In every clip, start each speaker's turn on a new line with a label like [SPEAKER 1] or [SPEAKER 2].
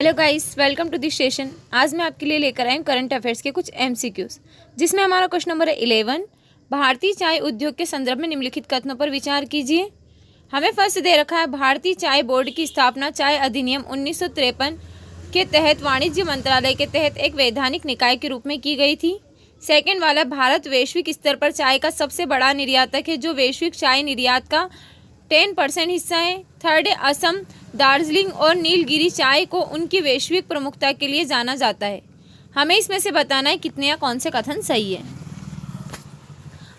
[SPEAKER 1] Hello guys, welcome to this session. आज मैं आपके लिए लेकर आई हूँ करंट अफेयर्स के कुछ एमसीक्यूज, जिसमें हमारा क्वेश्चन नंबर है 11। भारतीय चाय उद्योग के संदर्भ में निम्नलिखित कथनों पर विचार कीजिए। हमें फर्स्ट दे रखा है, भारतीय चाय बोर्ड की स्थापना चाय अधिनियम 1953 के तहत वाणिज्य मंत्रालय के तहत एक वैधानिक निकाय के रूप में की गई थी। सेकेंड वाला, भारत वैश्विक स्तर पर चाय का सबसे बड़ा निर्यातक है, जो वैश्विक चाय निर्यात का 10% हिस्सा है। थर्ड है, असम, दार्जिलिंग और नीलगिरी चाय को उनकी वैश्विक प्रमुखता के लिए जाना जाता है। हमें इसमें से बताना है कितने या कौन से कथन सही है।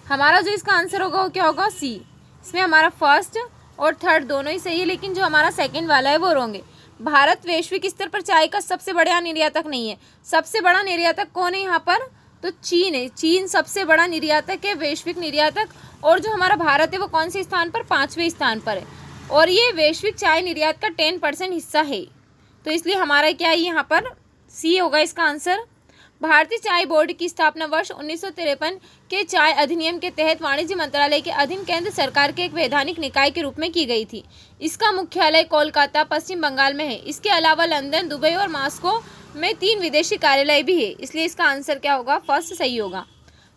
[SPEAKER 1] हमारा जो इसका आंसर होगा वो क्या होगा, सी। इसमें हमारा फर्स्ट और थर्ड दोनों ही सही है, लेकिन जो हमारा सेकंड वाला है वो रॉन्ग है। भारत वैश्विक स्तर पर चाय का सबसे बड़ा निर्यातक नहीं है। सबसे बड़ा निर्यातक कौन है यहाँ पर, तो चीन है। चीन सबसे बड़ा निर्यातक है, वैश्विक निर्यातक। और जो हमारा भारत है वो कौन से स्थान पर, 5वें स्थान पर है, और ये वैश्विक चाय निर्यात का 10% हिस्सा है। तो इसलिए हमारा क्या है, यहाँ पर सी होगा इसका आंसर। भारतीय चाय बोर्ड की स्थापना वर्ष 1953 के चाय अधिनियम के तहत वाणिज्य मंत्रालय के अधीन केंद्र सरकार के एक वैधानिक निकाय के रूप में की गई थी। इसका मुख्यालय कोलकाता, पश्चिम बंगाल में है। इसके अलावा लंदन, दुबई और मॉस्को में 3 विदेशी कार्यालय भी है। इसलिए इसका आंसर क्या होगा, फर्स्ट सही होगा।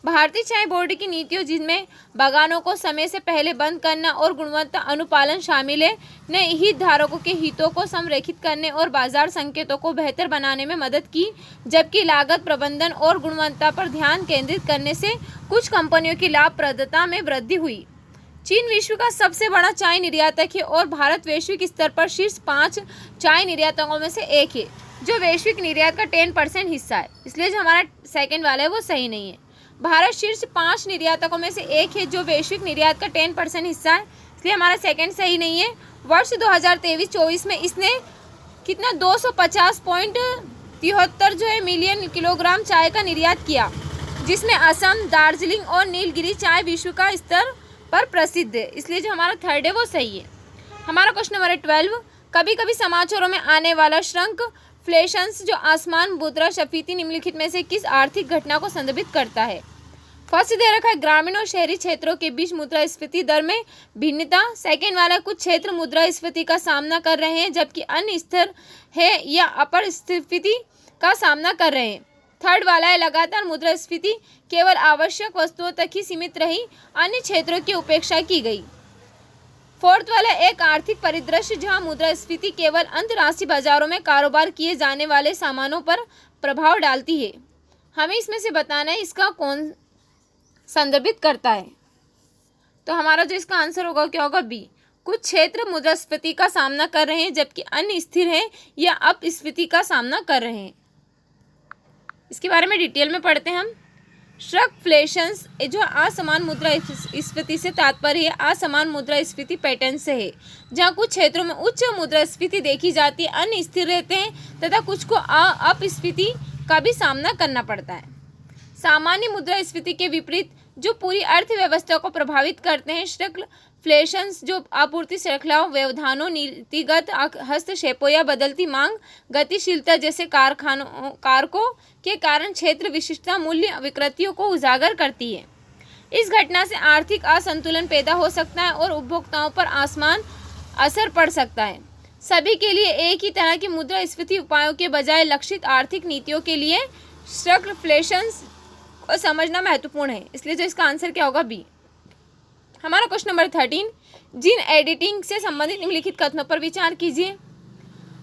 [SPEAKER 1] भारतीय चाय बोर्ड की नीतियों, जिनमें बागानों को समय से पहले बंद करना और गुणवत्ता अनुपालन शामिल है, ने हितधारकों के हितों को संरेखित करने और बाजार संकेतों को बेहतर बनाने में मदद की, जबकि लागत प्रबंधन और गुणवत्ता पर ध्यान केंद्रित करने से कुछ कंपनियों की लाभप्रदता में वृद्धि हुई। चीन विश्व का सबसे बड़ा चाय निर्यातक है और भारत वैश्विक स्तर पर शीर्ष 5 चाय निर्यातकों में से एक है, जो वैश्विक निर्यात का 10% हिस्सा है। इसलिए जो हमारा सेकेंड वाला है वो सही नहीं है। भारत शीर्ष 5 निर्यातकों में से एक है, जो वैश्विक निर्यात का 10% हिस्सा है। इसलिए हमारा सेकंड सही नहीं है। वर्ष 2023-24 में इसने कितना 250.73 जो है मिलियन किलोग्राम चाय का निर्यात किया, जिसमें असम, दार्जिलिंग और नीलगिरी चाय विश्व का स्तर पर प्रसिद्ध है। इसलिए जो हमारा थर्ड है वो सही है। हमारा क्वेश्चन नंबर 12। कभी कभी समाचारों में आने वाला श्रृंखलेशंस जो आसमान मुद्रास्फीति निम्नलिखित में से किस आर्थिक घटना को संदर्भित करता है। फर्स्ट दे रखा है, ग्रामीण और शहरी क्षेत्रों के बीच मुद्रास्फीति दर में भिन्नता। सेकेंड वाला, कुछ क्षेत्र मुद्रास्फीति का सामना कर रहे हैं, जबकि अन्य स्थिर है या अपस्फीति का सामना कर रहे हैं। थर्ड वाला है, लगातार मुद्रास्फीति केवल आवश्यक वस्तुओं तक ही सीमित रही, अन्य क्षेत्रों की उपेक्षा की गई। फोर्थ वाला, एक आर्थिक परिदृश्य जहां मुद्रास्फीति केवल अंतर्राष्ट्रीय बाजारों में कारोबार किए जाने वाले सामानों पर प्रभाव डालती है। हमें इसमें से बताना है इसका कौन संदर्भित करता है। तो हमारा जो इसका आंसर होगा क्या होगा, बी। कुछ क्षेत्र मुद्रास्फीति का सामना कर रहे हैं, जबकि अन्य स्थिर हैं या अपस्फीति का सामना कर रहे हैं। इसके बारे में डिटेल में पढ़ते हैं हम। श्रृंखलेशंस जो असमान मुद्रास्फीति से तात्पर्य है असमान मुद्रास्फीति पैटर्न से है, जहां कुछ क्षेत्रों में उच्च मुद्रास्फीति देखी जाती है, अन्य स्थिर रहते हैं तथा कुछ को अपस्फीति का भी सामना करना पड़ता है। सामान्य मुद्रास्फीति के विपरीत जो पूरी अर्थव्यवस्था को प्रभावित करते हैं, श्रृंखलेशंस जो आपूर्ति श्रृंखलाओं, व्यवधानों, नीतिगत हस्तक्षेपों या बदलती मांग गतिशीलता जैसे कारकों के कारण क्षेत्र विशिष्टता मूल्य विकृतियों को उजागर करती है। इस घटना से आर्थिक असंतुलन पैदा हो सकता है और उपभोक्ताओं पर आसमान असर पड़ सकता है। सभी के लिए एक ही तरह की मुद्रास्फीति उपायों के बजाय लक्षित आर्थिक नीतियों के लिए श्रृंखलेशंस को समझना महत्वपूर्ण है। इसलिए जो इसका आंसर क्या होगा, बी। हमारा क्वेश्चन नंबर 13। जीन एडिटिंग से संबंधित निम्नलिखित कथनों पर विचार कीजिए।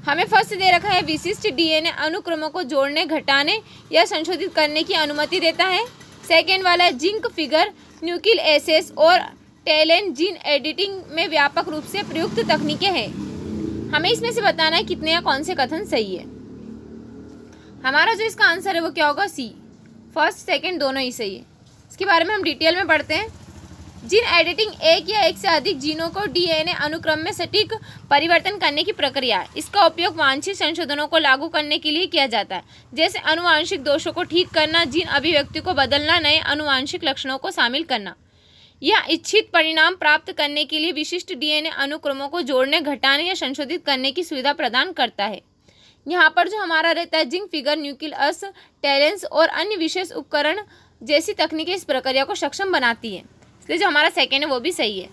[SPEAKER 1] हमें फर्स्ट दे रखा है, विशिष्ट डीएनए अनुक्रमों को जोड़ने, घटाने या संशोधित करने की अनुमति देता है। सेकेंड वाला है, जिंक फिगर, न्यूक्लिक एसिड और टैलेंट जीन एडिटिंग में व्यापक रूप से प्रयुक्त तकनीकें हैं। हमें इसमें से बताना है कितने या कौन से कथन सही है। हमारा जो इसका आंसर है वो क्या होगा, सी। फर्स्ट सेकंड दोनों ही सही है। इसके बारे में हम डिटेल में पढ़ते हैं। जीन एडिटिंग एक या एक से अधिक जीनों को डीएनए अनुक्रम में सटीक परिवर्तन करने की प्रक्रिया है। इसका उपयोग वांछित संशोधनों को लागू करने के लिए किया जाता है, जैसे आनुवांशिक दोषों को ठीक करना, जीन अभिव्यक्ति को बदलना, नए आनुवांशिक लक्षणों को शामिल करना। यह इच्छित परिणाम प्राप्त करने के लिए विशिष्ट डीएनए अनुक्रमों को जोड़ने, घटाने या संशोधित करने की सुविधा प्रदान करता है। यहाँ पर जो हमारा रहता है, zinc figure, nucleic acid, talons और अन्य विशेष उपकरण जैसी तकनीकें इस प्रक्रिया को सक्षम बनाती हैं। इसलिए जो हमारा सेकेंड है वो भी सही है।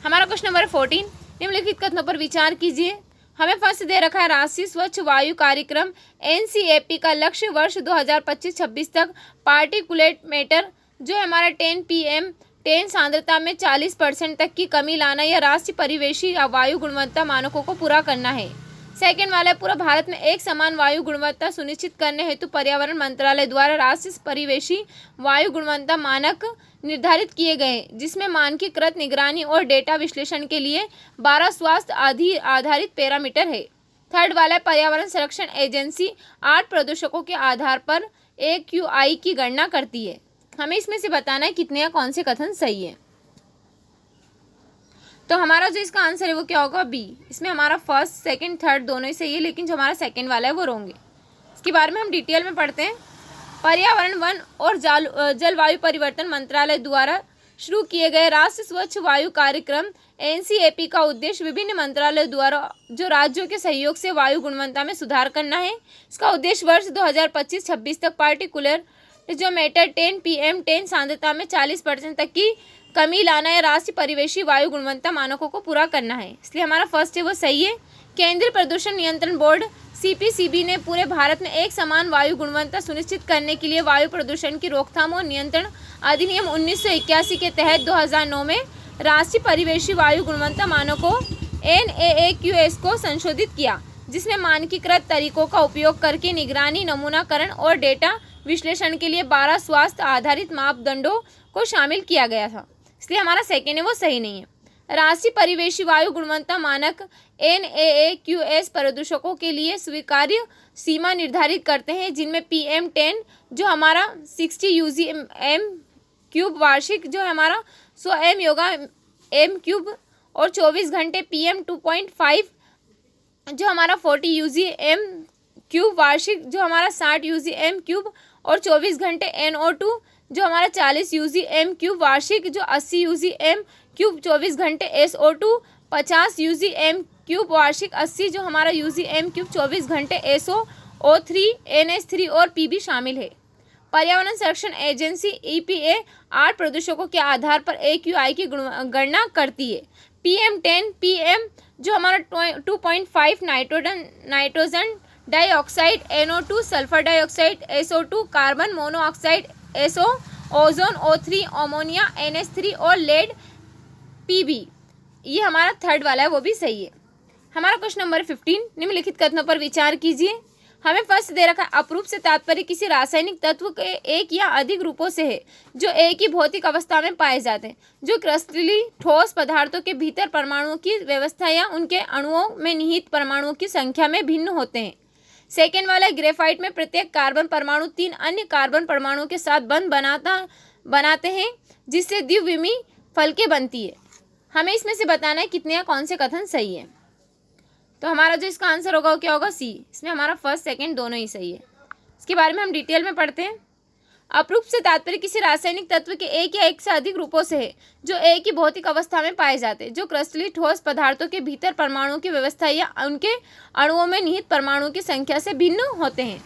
[SPEAKER 1] हमारा क्वेश्चन नंबर 14। निम्नलिखित कथनों पर विचार कीजिए। हमें फर्स्ट दे रखा है राष्ट्रीय स्वच्छ वायु कार्यक्रम NCAP का लक्ष्य वर्ष 2025-26 तक पार्टिकुलेट मैटर जो है हमारा 10 PM 10 सांद्रता में 40% तक की कमी लाना या राष्ट्रीय परिवेशी वायु गुणवत्ता मानकों को पूरा करना है। सेकेंड वाला है पूरा भारत में एक समान वायु गुणवत्ता सुनिश्चित करने हेतु पर्यावरण मंत्रालय द्वारा राष्ट्रीय परिवेशी वायु गुणवत्ता मानक निर्धारित किए गए जिसमें मानकीकृत निगरानी और डेटा विश्लेषण के लिए 12 स्वास्थ्य आधारित पैरामीटर है। थर्ड वाला है पर्यावरण संरक्षण एजेंसी 8 प्रदूषकों के आधार पर AQI की गणना करती है। हमें इसमें से बताना है कितने या कौन से कथन सही है। तो हमारा जो इसका आंसर है वो क्या होगा बी। इसमें हमारा फर्स्ट सेकंड थर्ड दोनों ही सही है, लेकिन जो हमारा सेकंड वाला है वो रॉन्ग है। इसके बारे में हम डिटेल में पढ़ते हैं। पर्यावरण वन और जलवायु परिवर्तन मंत्रालय द्वारा शुरू किए गए राष्ट्रीय स्वच्छ वायु कार्यक्रम NCAP का उद्देश्य विभिन्न मंत्रालयों द्वारा जो राज्यों के सहयोग से वायु गुणवत्ता में सुधार करना है। इसका उद्देश्य वर्ष 2025-26 तक पार्टिकुलर जो मैटर 10 PM 10 सांद्रता में 40% तक की कमी लाना है राष्ट्रीय परिवेशी वायु गुणवत्ता मानकों को पूरा करना है। इसलिए हमारा फर्स्ट है वो सही है। केंद्रीय प्रदूषण नियंत्रण बोर्ड CPCB ने पूरे भारत में एक समान वायु गुणवत्ता सुनिश्चित करने के लिए वायु प्रदूषण की रोकथाम और नियंत्रण अधिनियम 1981 के तहत 2009 में राष्ट्रीय परिवेशी वायु गुणवत्ता मानकों NAAQS को संशोधित किया, जिसमें मानकीकृत तरीकों का उपयोग करके निगरानी, नमूनाकरण और डेटा विश्लेषण के लिए 12 स्वास्थ्य आधारित मापदंडों को शामिल किया गया था। इसलिए हमारा सेकेंड है वो सही नहीं है। राष्ट्रीय परिवेशी वायु गुणवत्ता मानक NAAQS प्रदूषकों के लिए स्वीकार्य सीमा निर्धारित करते हैं, जिनमें PM10 जो हमारा 60 UGM³ वार्षिक जो है हमारा 100 M योगा M³ और 24 घंटे PM2.5 जो हमारा 40 UGM³ वार्षिक जो हमारा 60 UGM³ और 24 घंटे NO2 जो हमारा 40 UGM³ वार्षिक जो 80 UGM³ 24 घंटे SO2 50 UGM³ वार्षिक 80 जो हमारा UGM³ 24 घंटे SO3 NH3 और PB शामिल है। पर्यावरण संरक्षण एजेंसी EPA 8 प्रदूषकों के आधार पर AQI की गणना करती है। PM10 PM जो हमारा 2.5 nitrogen dioxide NO2 sulphur dioxide SO2 carbon monoxide SO ozone O3 ammonia NH3 और लेड PB ये हमारा थर्ड वाला है वो भी सही है। हमारा क्वेश्चन नंबर 15 निम्नलिखित कथनों पर विचार कीजिए। हमें फर्स्ट दे रखा है अपरूप से तात्पर्य किसी रासायनिक तत्व के एक या अधिक रूपों से है जो एक ही भौतिक अवस्था में पाए जाते हैं, जो क्रिस्टली ठोस पदार्थों के भीतर परमाणुओं की व्यवस्था या उनके अणुओं में निहित परमाणुओं की संख्या में भिन्न होते हैं। सेकेंड वाला है ग्रेफाइट में प्रत्येक कार्बन परमाणु 3 अन्य कार्बन परमाणुओं के साथ बंध बनाते हैं, जिससे द्विविमीय फलकें बनती है। हमें इसमें से बताना है कितने या कौन से कथन सही है। तो हमारा जो इसका आंसर होगा वो क्या होगा सी। इसमें हमारा फर्स्ट सेकंड दोनों ही सही है। इसके बारे में हम डिटेल में पढ़ते हैं। अपरूप से तात्पर्य किसी रासायनिक तत्व के एक या एक से अधिक रूपों से है जो एक ही भौतिक अवस्था में पाए जाते हैं, जो क्रिस्टली ठोस पदार्थों के भीतर परमाणुओं की व्यवस्था या उनके अणुओं में निहित परमाणुओं की संख्या से भिन्न होते हैं।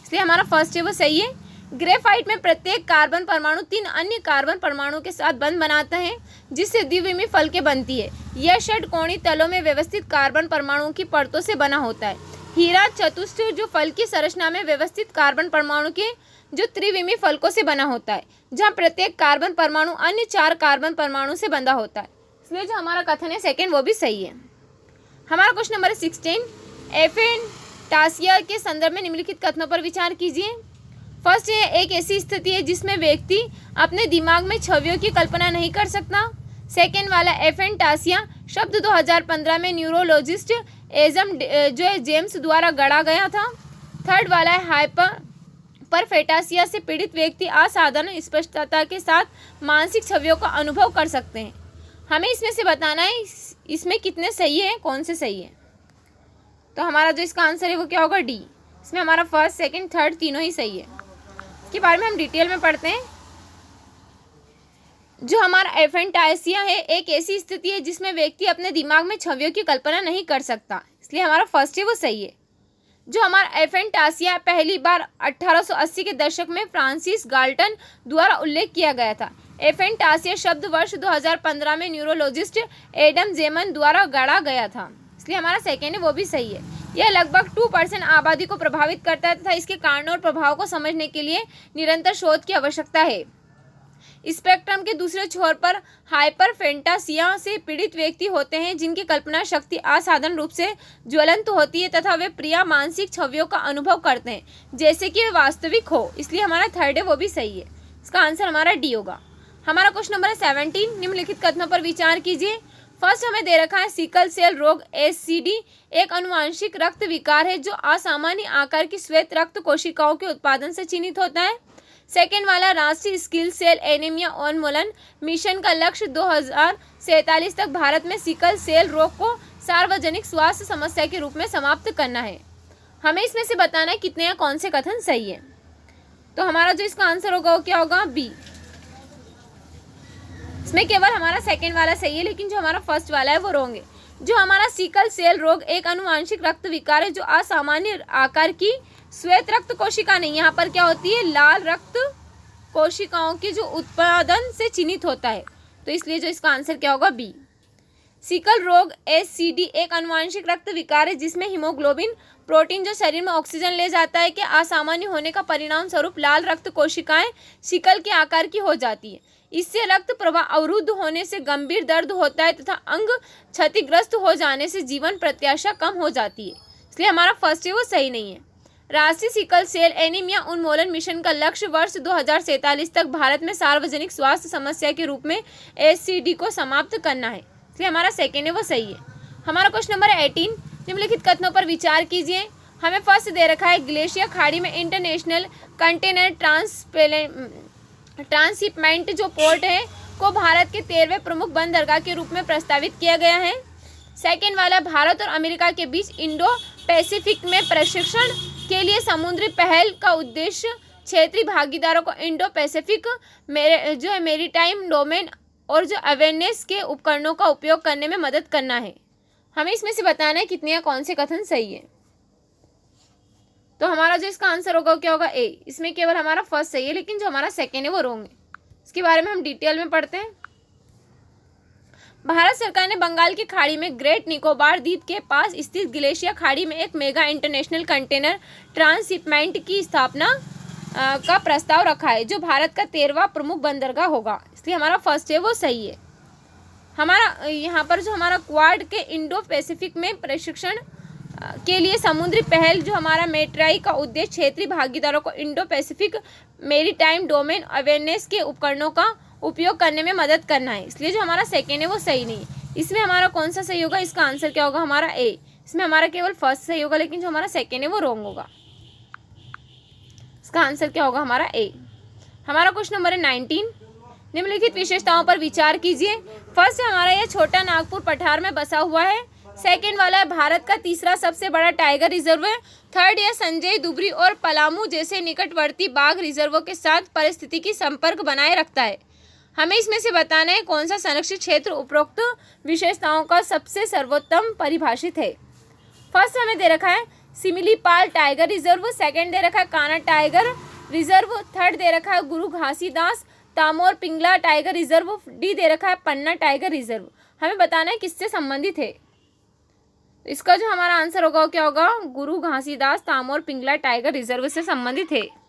[SPEAKER 1] इसलिए हमारा फर्स्ट है वो सही है। ग्रेफाइट में प्रत्येक कार्बन परमाणु 3 अन्य कार्बन परमाणुओं के साथ बंध बनाता है, जिससे द्विविमीय फलकें बनती है। यह षटकोणीय तलों में व्यवस्थित कार्बन परमाणुओं की परतों से बना होता है। हीरा चतुष्ट जो फल की संरचना में व्यवस्थित कार्बन परमाणु के जो त्रिविमीय फलकों से बना होता है, जहाँ प्रत्येक कार्बन परमाणु अन्य 4 कार्बन परमाणु से बंधा होता है। इसलिए जो हमारा कथन है सेकेंड वो भी सही है। हमारा क्वेश्चन नंबर 16 एफेंटासिया के संदर्भ में निम्नलिखित कथनों पर विचार कीजिए। फर्स्ट ये एक ऐसी स्थिति है जिसमें व्यक्ति अपने दिमाग में छवियों की कल्पना नहीं कर सकता। सेकेंड वाला एफेंटासिया शब्द 2015 में न्यूरोलॉजिस्ट एजम जो है जेम्स द्वारा गढ़ा गया था। थर्ड वाला है हाइपरफेटासिया से पीड़ित व्यक्ति असाधारण स्पष्टता के साथ मानसिक छवियों का अनुभव कर सकते हैं। हमें इसमें से बताना है इसमें कितने सही है कौन से सही है। तो हमारा जो इसका आंसर है वो क्या होगा डी। इसमें हमारा फर्स्ट सेकंड थर्ड तीनों ही सही है। इसके बारे में हम डिटेल में पढ़ते हैं। जो हमारा एफेंटासिया है एक ऐसी स्थिति है जिसमें व्यक्ति अपने दिमाग में छवियों की कल्पना नहीं कर सकता, इसलिए हमारा फर्स्ट है वो सही है। जो हमारा एफेंटासिया पहली बार 1880 के दशक में फ्रांसिस गाल्टन द्वारा उल्लेख किया गया था। एफेंटासिया शब्द वर्ष 2015 में न्यूरोलॉजिस्ट एडम जेमन द्वारा गढ़ा गया था। इसलिए हमारा सेकेंड है वो भी सही है। यह लगभग 2% आबादी को प्रभावित करता है तथा इसके कारणों और प्रभाव को समझने के लिए निरंतर शोध की आवश्यकता है। स्पेक्ट्रम के दूसरे छोर पर हाइपरफेंटासिया से पीड़ित व्यक्ति होते हैं जिनकी कल्पना शक्ति असाधारण रूप से ज्वलंत होती है तथा वे प्रिय मानसिक छवियों का अनुभव करते हैं जैसे कि वे वास्तविक हो। इसलिए हमारा थर्ड है वो भी सही है। इसका आंसर हमारा डी होगा। हमारा क्वेश्चन नंबर 17, निम्नलिखित कथनों पर विचार कीजिए। फर्स्ट हमें दे रखा है सिकल सेल रोग एससीडी एक अनुवांशिक रक्त विकार है जो असामान्य आकार की श्वेत रक्त कोशिकाओं के उत्पादन से चिन्हित होता है। सेकेंड वाला राष्ट्रीय सिकल सेल एनीमिया उन्मूलन मिशन का लक्ष्य 2047 तक भारत में सिकल सेल रोग को सार्वजनिक स्वास्थ्य समस्या के रूप में समाप्त करना है। हमें इसमें से बताना है कितने या कौन से कथन सही है। तो हमारा जो इसका आंसर होगा वो क्या होगा, बी। इसमें केवल हमारा सेकेंड वाला सही है लेकिन जो हमारा फर्स्ट वाला है वो रॉन्ग है। जो हमारा सिकल सेल रोग एक अनुवांशिक रक्त विकार है जो असामान्य आकार की श्वेत रक्त कोशिका नहीं, यहाँ पर क्या होती है, लाल रक्त कोशिकाओं के जो उत्पादन से चिन्हित होता है। तो इसलिए जो इसका आंसर क्या होगा, बी। सिकल रोग एससीडी एक अनुवांशिक रक्त विकार है जिसमें हीमोग्लोबिन प्रोटीन जो शरीर में ऑक्सीजन ले जाता है के असामान्य होने का परिणाम स्वरूप लाल रक्त कोशिकाएं सिकल के आकार की हो जाती है। इससे रक्त प्रवाह अवरुद्ध होने से गंभीर दर्द होता है तथा अंग क्षतिग्रस्त हो जाने से जीवन प्रत्याशा कम हो जाती है। इसलिए हमारा फर्स्ट है वो सही नहीं है। राष्ट्रीय सिकल सेल एनीमिया उन्मूलन मिशन का लक्ष्य वर्ष 2047 तक भारत में सार्वजनिक स्वास्थ्य समस्या के रूप में एससीडी को समाप्त करना है। इसलिए हमारा सेकेंड है वो सही है। हमारा क्वेश्चन नंबर 18, निम्नलिखित कथनों पर विचार कीजिए। हमें फर्स्ट दे रखा है ग्लेशियर खाड़ी में इंटरनेशनल कंटेनर ट्रांसशिपमेंट जो पोर्ट है को भारत के 13वें प्रमुख बंदरगाह के रूप में प्रस्तावित किया गया है। सेकेंड वाला भारत और अमेरिका के बीच इंडो पैसिफिक में प्रशिक्षण के लिए समुद्री पहल का उद्देश्य क्षेत्रीय भागीदारों को इंडो पैसिफिक जो है मेरीटाइम डोमेन और जो अवेयरनेस के उपकरणों का उपयोग करने में मदद करना है। हमें इसमें से बताना है कितने या कौन से कथन सही है। तो हमारा जो इसका आंसर होगा क्या होगा, ए। इसमें केवल हमारा फर्स्ट सही है लेकिन जो हमारा सेकेंड है वो रॉन्ग है। इसके बारे में हम डिटेल में पढ़ते हैं। भारत सरकार ने बंगाल की खाड़ी में ग्रेट निकोबार द्वीप के पास स्थित ग्लेशियर खाड़ी में एक मेगा इंटरनेशनल कंटेनर ट्रांसशिपमेंट की स्थापना का प्रस्ताव रखा है जो भारत का 13वां प्रमुख बंदरगाह होगा। इसलिए हमारा फर्स्ट है वो सही है। हमारा यहाँ पर जो हमारा क्वाड के इंडो पैसिफिक में प्रशिक्षण के लिए समुद्री पहल जो हमारा मेट्राई का उद्देश्य क्षेत्रीय भागीदारों को Indo Pacific maritime domain awareness के उपकरणों का उपयोग करने में मदद करना है। इसलिए जो हमारा सेकेंड है वो सही नहीं है। इसमें हमारा कौन सा सही होगा, इसका आंसर क्या होगा, हमारा ए। इसमें हमारा केवल फर्स्ट सही होगा लेकिन जो हमारा सेकेंड है वो रॉन्ग होगा। इसका आंसर क्या होगा, हमारा ए। हमारा क्वेश्चन नंबर 19, निम्नलिखित विशेषताओं पर विचार कीजिए। फर्स्ट हमारा यह छोटा नागपुर पठार में बसा हुआ है। सेकेंड वाला है भारत का तीसरा सबसे बड़ा टाइगर रिजर्व है। थर्ड यह संजय दुबरी और पलामू जैसे निकटवर्ती बाघ रिजर्वों के साथ पारिस्थितिकी संपर्क बनाए रखता है। हमें इसमें से बताना है कौन सा संरक्षित क्षेत्र उपरोक्त विशेषताओं का सबसे सर्वोत्तम परिभाषित है। फर्स्ट हमें दे रखा है सिमिलीपाल टाइगर रिजर्व, सेकंड दे रखा है कान्हा टाइगर रिजर्व, थर्ड दे रखा है Guru Ghasidas Tamor Pingla tiger reserve, D दे रखा है पन्ना टाइगर रिजर्व। हमें बताना है किससे संबंधित है। इसका जो हमारा आंसर होगा क्या होगा, गुरु घासीदास तामोर पिंगला टाइगर रिजर्व से संबंधित है।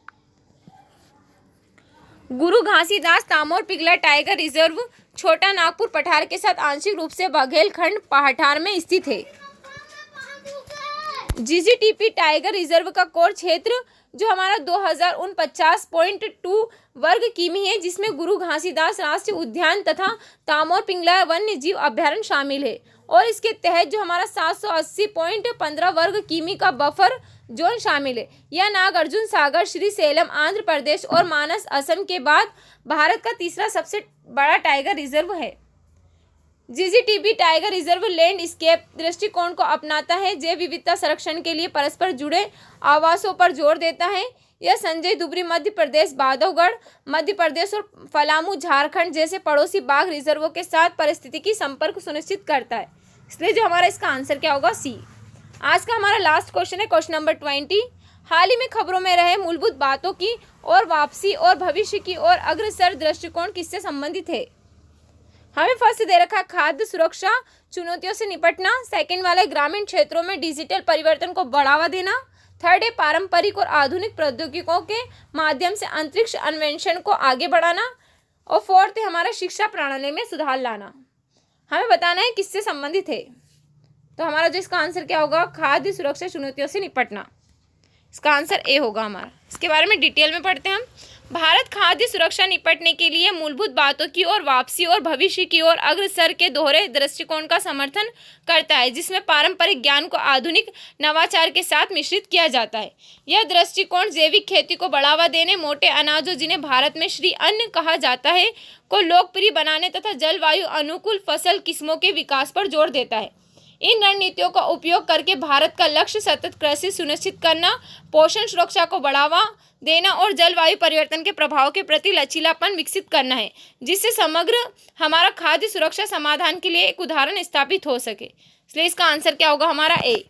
[SPEAKER 1] गुरु घासीदास तामोर पिंगला टाइगर रिजर्व छोटा नागपुर पठार के साथ आंशिक रूप से बघेलखंड पठार में स्थित है। जीजीटीपी टाइगर रिजर्व का कोर क्षेत्र जो हमारा 2049.2 वर्ग किमी है जिसमें गुरु घासीदास राष्ट्रीय उद्यान तथा तामोर पिंगला वन्य जीव अभ्यारण्य शामिल है और इसके तहत जो हमारा 780.15 वर्ग किमी का बफर जोन शामिल है। यह नागार्जुन सागर श्रीशैलम आंध्र प्रदेश और मानस असम के बाद भारत का तीसरा सबसे बड़ा टाइगर रिजर्व है। जीजीटीबी टाइगर रिजर्व लैंडस्केप दृष्टिकोण को अपनाता है, जैव विविधता संरक्षण के लिए परस्पर जुड़े आवासों पर जोर देता है। यह संजय दुबरी मध्य प्रदेश, बांधवगढ़ मध्य प्रदेश और पलामू झारखंड जैसे पड़ोसी बाघ रिजर्वों के साथ पारिस्थितिकी संपर्क सुनिश्चित करता है। इसलिए जो हमारा इसका आंसर क्या होगा, सी। आज का हमारा लास्ट क्वेश्चन है क्वेश्चन नंबर 20। हाल ही में खबरों में रहे मूलभूत बातों की और वापसी और भविष्य की ओर अग्रसर दृष्टिकोण किससे संबंधित है। हमें फर्स्ट दे रखा है खाद्य सुरक्षा चुनौतियों से निपटना, सेकंड वाला है ग्रामीण क्षेत्रों में डिजिटल परिवर्तन को बढ़ावा देना, थर्ड है पारंपरिक और आधुनिक प्रौद्योगिकियों के माध्यम से अंतरिक्ष अन्वेषण को आगे बढ़ाना, और फोर्थ है हमारा शिक्षा प्रणाली में सुधार लाना। हमें बताना है किससे संबंधित है, तो हमारा जो इसका आंसर क्या होगा, खाद्य सुरक्षा चुनौतियों से निपटना, इसका आंसर ए होगा हमारा। इसके बारे में डिटेल में पढ़ते हैं हम। भारत खाद्य सुरक्षा निपटने के लिए मूलभूत बातों की ओर वापसी और भविष्य की ओर अग्रसर के दोहरे दृष्टिकोण का समर्थन करता है, जिसमें पारंपरिक ज्ञान को आधुनिक नवाचार के साथ मिश्रित किया जाता है। यह दृष्टिकोण जैविक खेती को बढ़ावा देने, मोटे अनाजों जिन्हें भारत में श्री अन्न कहा जाता है को लोकप्रिय बनाने तथा जलवायु अनुकूल फसल किस्मों के विकास पर जोर देता है। इन रणनीतियों का उपयोग करके भारत का लक्ष्य सतत कृषि सुनिश्चित करना, पोषण सुरक्षा को बढ़ावा देना और जलवायु परिवर्तन के प्रभाव के प्रति लचीलापन विकसित करना है, जिससे समग्र हमारा खाद्य सुरक्षा समाधान के लिए एक उदाहरण स्थापित हो सके। इसलिए इसका आंसर क्या होगा हमारा ए।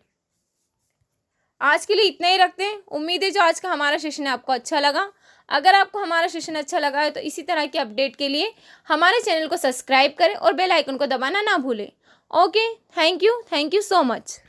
[SPEAKER 1] आज के लिए इतना ही रखते हैं। उम्मीद है जो आज का हमारा सेशन है आपको अच्छा लगा। अगर आपको हमारा सेशन अच्छा लगा है तो इसी तरह के अपडेट के लिए हमारे चैनल को सब्सक्राइब करें और बेल आइकन को दबाना ना भूलें। Okay, thank you so much.